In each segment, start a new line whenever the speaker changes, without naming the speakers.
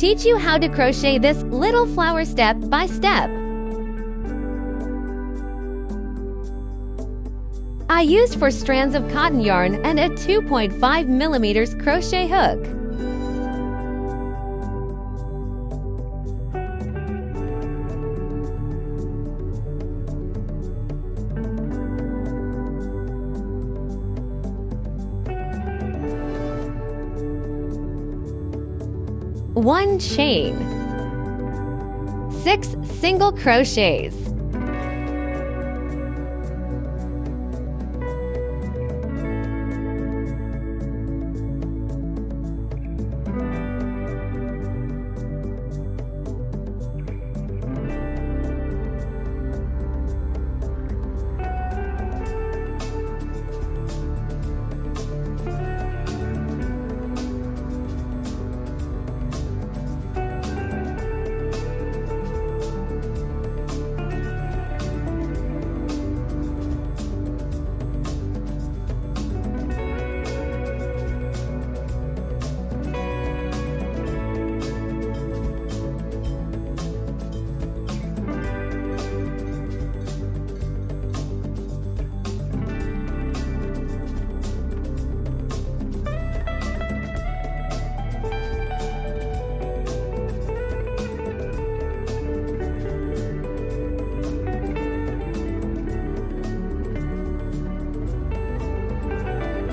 teach you how to crochet this little flower step by step. I used 4 strands of cotton yarn and a 2.5 millimeters crochet hook. One chain, 6 single crochets,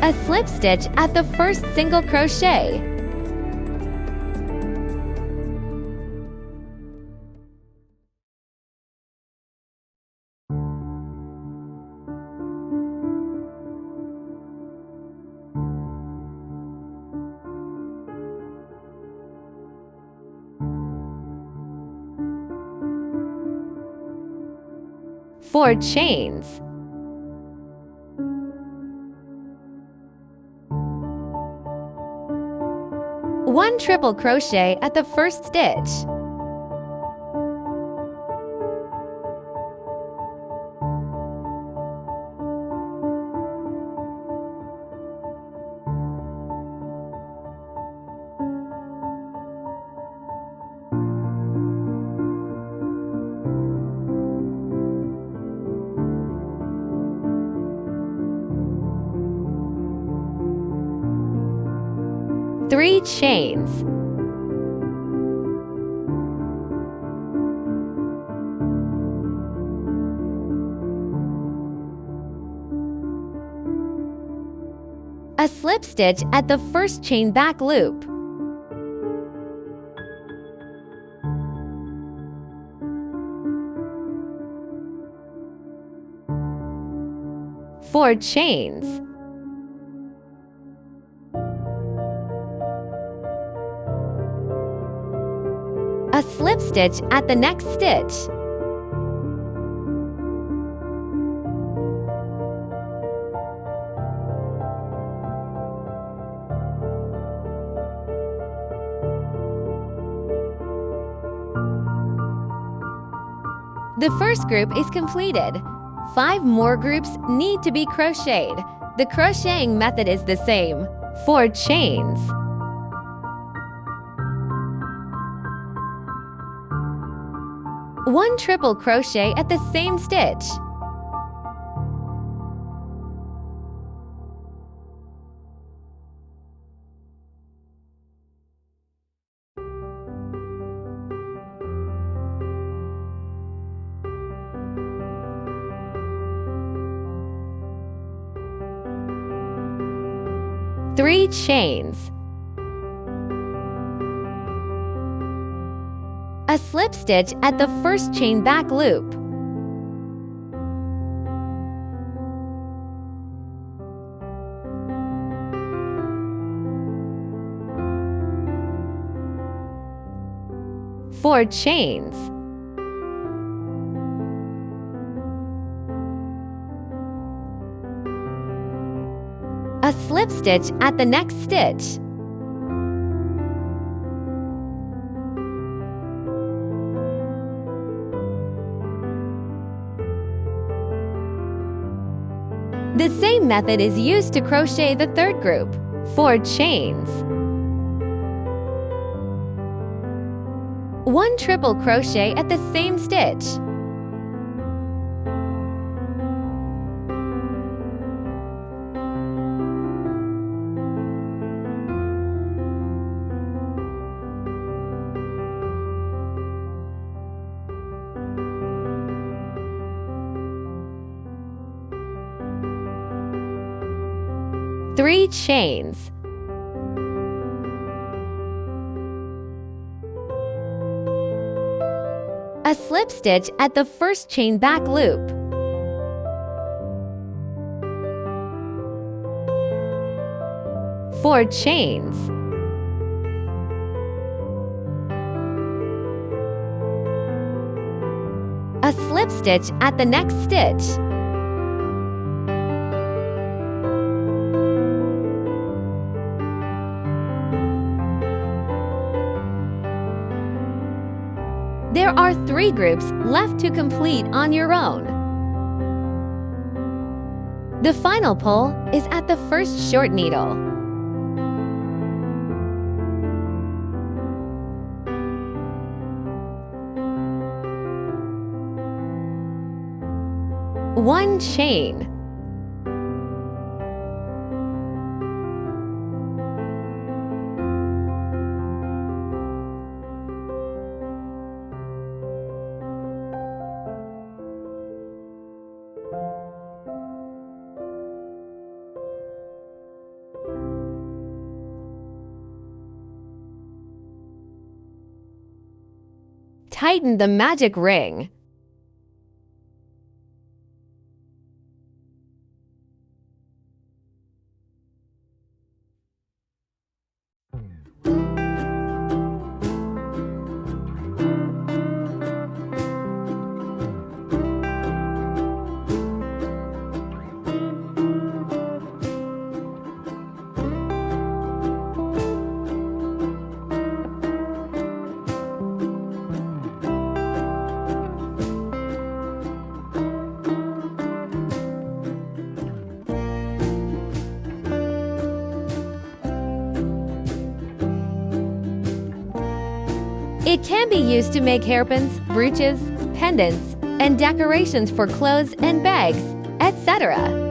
a slip stitch at the first single crochet, four chains, one triple crochet at the first stitch, three chains, a slip stitch at the first chain back loop, four chains, a slip stitch at the next stitch, the first group is completed. 5 more groups need to be crocheted. The crocheting method is the same. 4 chains, one triple crochet at the same stitch, three chains, a slip stitch at the first chain back loop, four chains, a slip stitch at the next stitch, the same method is used to crochet the third group, 4 chains, 1 triple crochet at the same stitch. Three chains. A slip stitch at the first chain back loop. Four chains. A slip stitch at the next stitch. There are 3 groups left to complete on your own. The final pull is at the first short needle. One chain. Tighten the magic ring. It can be used to make hairpins, brooches, pendants, and decorations for clothes and bags, etc.